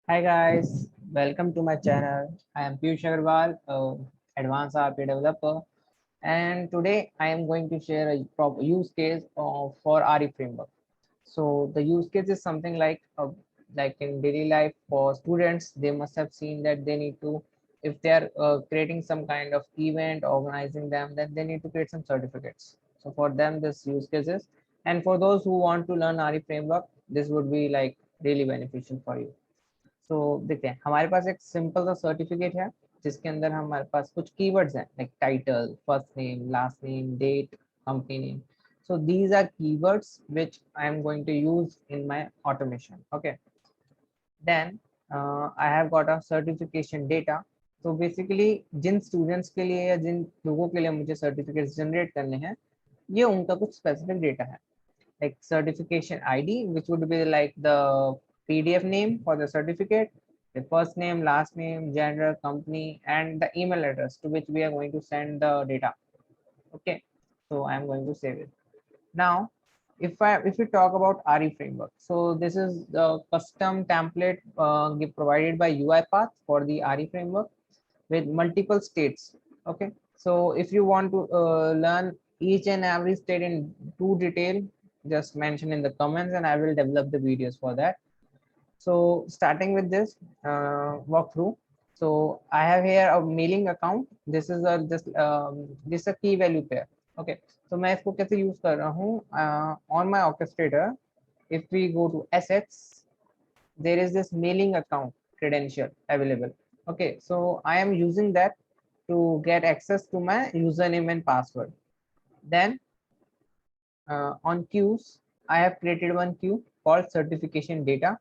Hi guys, welcome to my channel. I am Piyush Agarwal, advanced RP developer, and today I am going to share a proper use case for RE framework. So the use case is something like in daily life for students, they must have seen that they need to, if they are creating some kind of event, organizing them, then they need to create some certificates. So for them, this use case is, and for those who want to learn RE framework, this would be like really beneficial for you. सो देखते हैं हमारे पास एक simple सा certificate है जिसके अंदर हमारे पास कुछ कीवर्ड्स हैं like title first name last name date company name so these are keywords which I am going to use in my automation. Okay, then I have got a certification data. So basically Jin students के लिए या जिन लोगों के लिए मुझे certificates generate करने हैं ये उनका कुछ specific data है like certification ID, which would be like the PDF name for the certificate, the first name, last name, gender, company, and the email address to which we are going to send the data. Okay, so I'm going to save it. Now, if we talk about RE framework, so this is the custom template provided by UiPath for the RE framework with multiple states. Okay, so if you want to learn each and every state in too detail, just mention in the comments and I will develop the videos for that. So starting with this walkthrough, so I have here a mailing account. This is a this is a key value pair. Okay, so मैं इसको कैसे use कर रहा हूँ on my orchestrator. If we go to assets, there is this mailing account credential available. Okay, so I am using that to get access to my username and password. Then on queues, I have created one queue called certification data.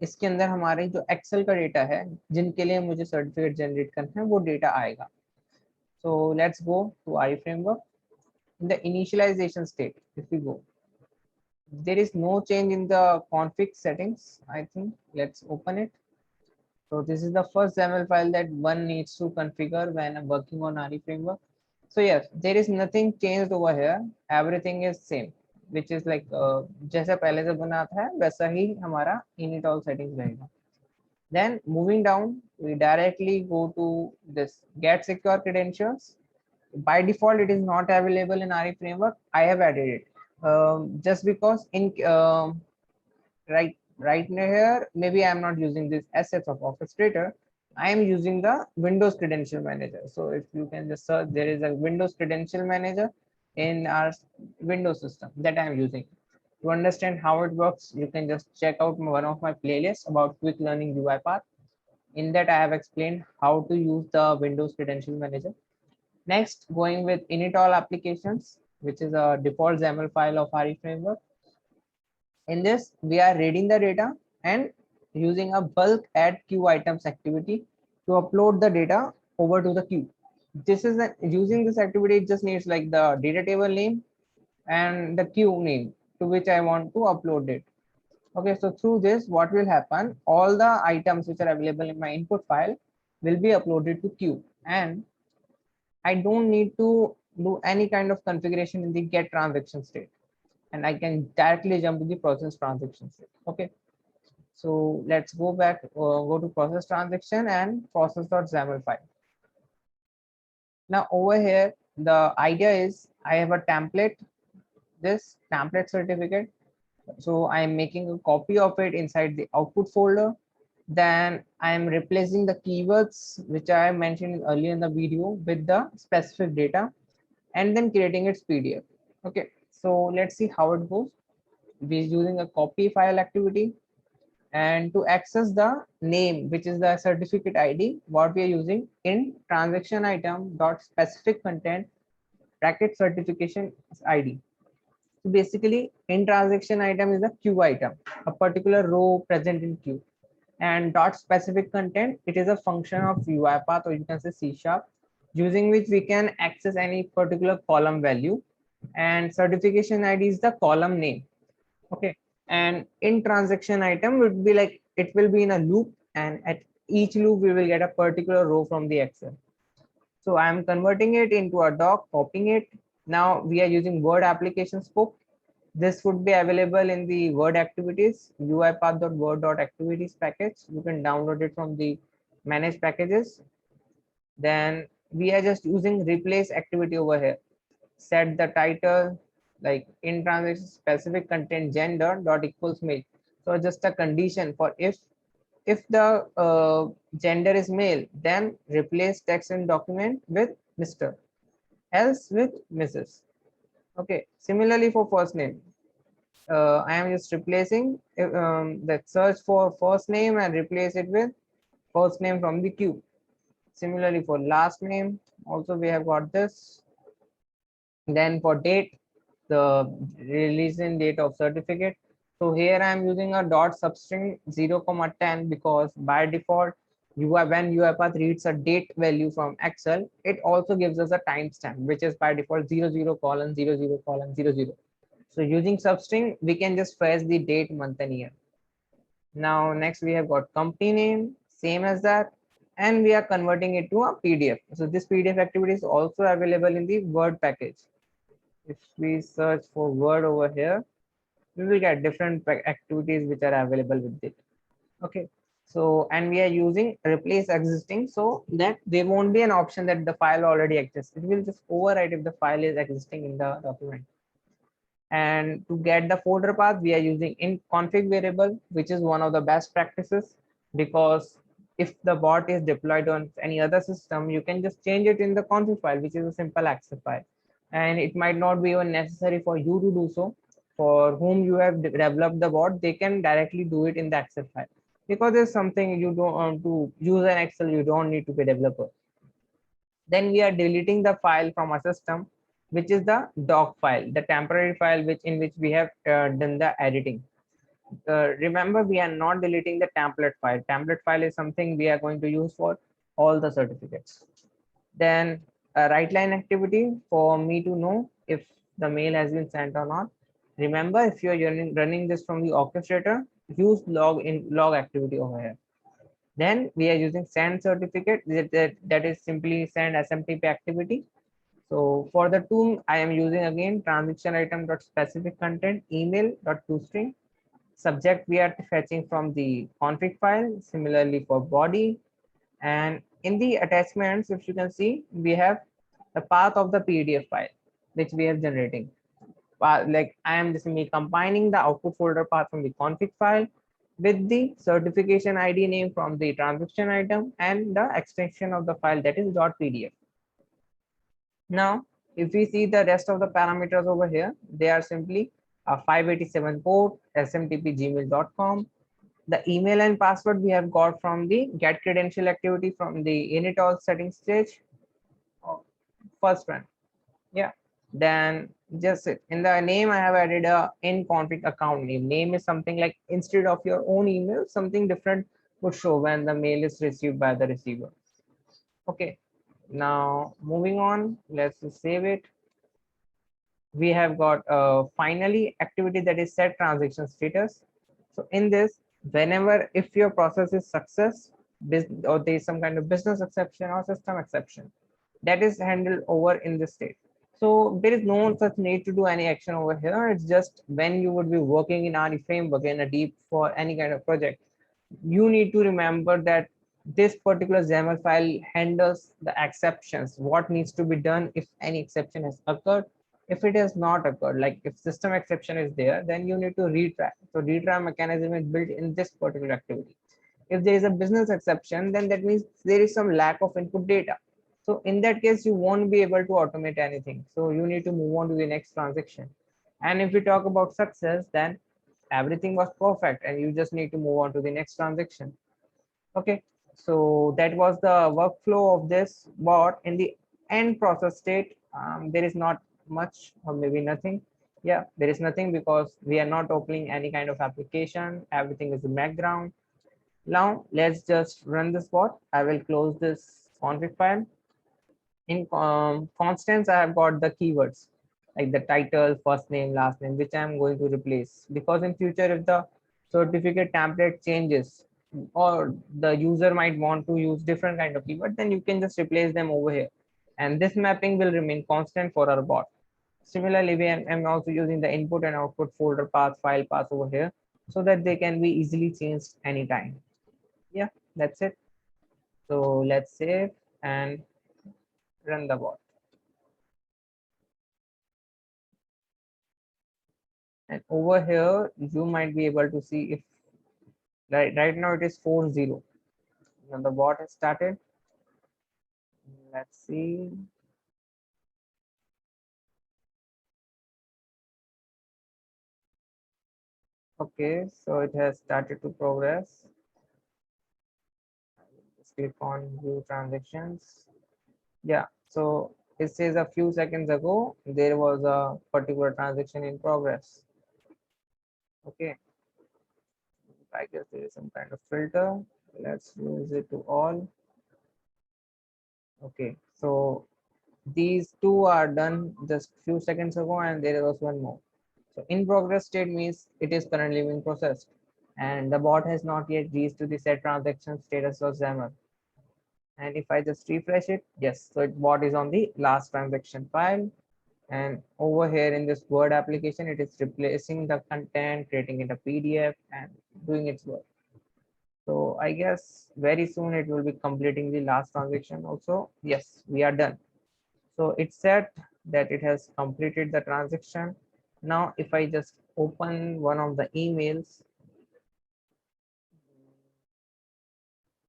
इसके अंदर हमारे जो Excel का data है जिनके लिए मुझे certificate generate करना है वो डेटा आएगा. So let's go to RE framework. In the initialization state, if we go, there is no change in the config settings. I think let's open it. So this is the first XAML file that one needs to configure when I'm working on RE framework. So yes, there is nothing changed over here. Everything is same, which is like जैसा पहले से बना था वैसा ही हमारा init all settings रहेगा. Then moving down, we directly go to this get secure credentials. By default, it is not available in RE framework. I have added it just because in right here, maybe I'm not using this assets of orchestrator. I am using the Windows credential manager. So if you can just search, there is a Windows credential manager in our Windows system that I'm using. To understand how it works, you can just check out one of my playlists about quick learning UiPath. In that, I have explained how to use the Windows credential manager. Next, going with init all applications, which is a default XAML file of RE framework. In this, we are reading the data and using a bulk add queue items activity to upload the data over to the queue. This is using this activity, it just needs like the data table name and the queue name to which I want to upload it. Okay, so through this, what will happen? All the items which are available in my input file will be uploaded to queue, and I don't need to do any kind of configuration in the get transaction state, and I can directly jump to the process transaction state. Okay, so let's go back, go to process transaction and process.xaml file. Now over here, the idea is I have a template, this template certificate. So I am making a copy of it inside the output folder. Then I am replacing the keywords which I mentioned earlier in the video with the specific data and then creating its PDF. Okay, so let's see how it goes. We're using a copy file activity, and to access the name, which is the certificate ID, what we are using in transaction item dot specific content bracket certification ID. So basically, in transaction item is a queue item, a particular row present in queue, and dot specific content, it is a function of UiPath, or you can say C#, using which we can access any particular column value, and certification ID is the column name. Okay, and in transaction item would be like it will be in a loop, and at each loop we will get a particular row from the Excel. So I am converting it into a doc, copying it. Now we are using Word application scope. This would be available in the Word activities, uipath.word.activities package. You can download it from the manage packages. Then we are just using replace activity over here. Set the title like in transaction specific content gender dot equals male. So just a condition for if the gender is male, then replace text in document with Mr. else with Mrs. Okay. Similarly for first name, I am just replacing that search for first name and replace it with first name from the queue. Similarly for last name, also we have got this. Then for date, the release in date of certificate. So here I am using a dot substring 0,10 because by default, when UiPath reads a date value from Excel, it also gives us a timestamp, which is by default 00:00:00. So using substring, we can just fetch the date, month, and year. Now, next we have got company name, same as that, and we are converting it to a PDF. So this PDF activity is also available in the Word package. If we search for Word over here, we will get different activities which are available with it. Okay. So, and we are using replace existing so that there won't be an option that the file already exists. It will just overwrite if the file is existing in the document. And to get the folder path, we are using in config variable, which is one of the best practices, because if the bot is deployed on any other system, you can just change it in the config file, which is a simple access file. And it might not be even necessary for you to do so. For whom you have developed the bot, they can directly do it in the access file, because there's something you don't want to use an Excel, you don't need to be a developer. Then we are deleting the file from our system, which is the doc file, the temporary file in which we have done the editing. Remember, we are not deleting the template file. Template file is something we are going to use for all the certificates. Then a write line activity for me to know if the mail has been sent or not. Remember, if you're running this from the orchestrator, use log activity over here. Then we are using send certificate, that is simply send SMTP activity. So for the tool, I am using again transaction item dot specific content email dot toString. Subject we are fetching from the config file. Similarly for body, and in the attachments, if you can see, we have the path of the PDF file which we are generating. Like I am just combining the output folder path from the config file with the certification ID name from the transaction item and the extension of the file, that is .pdf. Now, if we see the rest of the parameters over here, they are simply a 587 port, smtp@gmail.com. The email and password we have got from the get credential activity from the init all settings stage. First one. Yeah. Then just in the name, I have added a in config account name. Name is something like instead of your own email, something different would show when the mail is received by the receiver. Okay. Now moving on, let's just save it. We have got finally activity, that is set transaction status. So in this, whenever if your process is success, or there is some kind of business exception or system exception, that is handled over in this state. So there is no such need to do any action over here. It's just when you would be working in RE framework in a deep for any kind of project, you need to remember that this particular XAML file handles the exceptions, what needs to be done if any exception has occurred. If it has not occurred, like if system exception is there, then you need to retry. So retry mechanism is built in this particular activity. If there is a business exception, then that means there is some lack of input data. So in that case, you won't be able to automate anything. So you need to move on to the next transaction. And if we talk about success, then everything was perfect and you just need to move on to the next transaction. Okay, so that was the workflow of this bot. In the end process state, there is not much or maybe nothing. Yeah, there is nothing because we are not opening any kind of application. Everything is in background. Now let's just run this bot. I will close this config file. In constants, I have got the keywords like the title, first name, last name, which I'm going to replace, because in future if the certificate template changes or the user might want to use different kind of keyword, then you can just replace them over here, and this mapping will remain constant for our bot. Similarly, I'm also using the input and output folder path, file path over here, so that they can be easily changed anytime. Yeah, that's it. So let's save and run the bot. And over here, you might be able to see if right now it is 4-0. Now the bot has started. Let's see. Okay, so it has started to progress. Just click on view transactions. Yeah, so it says a few seconds ago there was a particular transaction in progress. Okay, I guess there is some kind of filter. Let's use it to all. Okay, so these two are done just few seconds ago, and there was one more. So in progress state means it is currently being processed, and the bot has not yet reached to the set transaction status or XAML. And if I just refresh it, yes, so it bot is on the last transaction file. And over here in this Word application, it is replacing the content, creating it a PDF and doing its work. So I guess very soon it will be completing the last transaction also. Yes, we are done. So it said that it has completed the transaction. Now, if I just open one of the emails,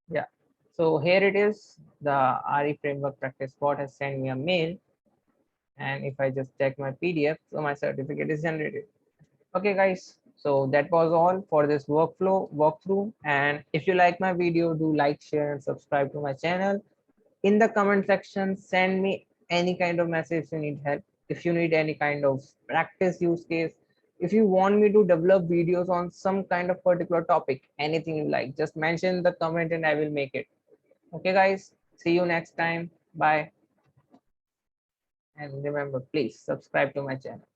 yeah. So here it is, the RE framework practice bot has sent me a mail. And if I just check my PDF, so my certificate is generated. Okay, guys. So that was all for this walkthrough. And if you like my video, do like, share, and subscribe to my channel. In the comment section, send me any kind of message if you need help, if you need any kind of practice use case, if you want me to develop videos on some kind of particular topic, anything you like, just mention the comment and I will make it. Okay, guys, see you next time. Bye. And remember, please subscribe to my channel.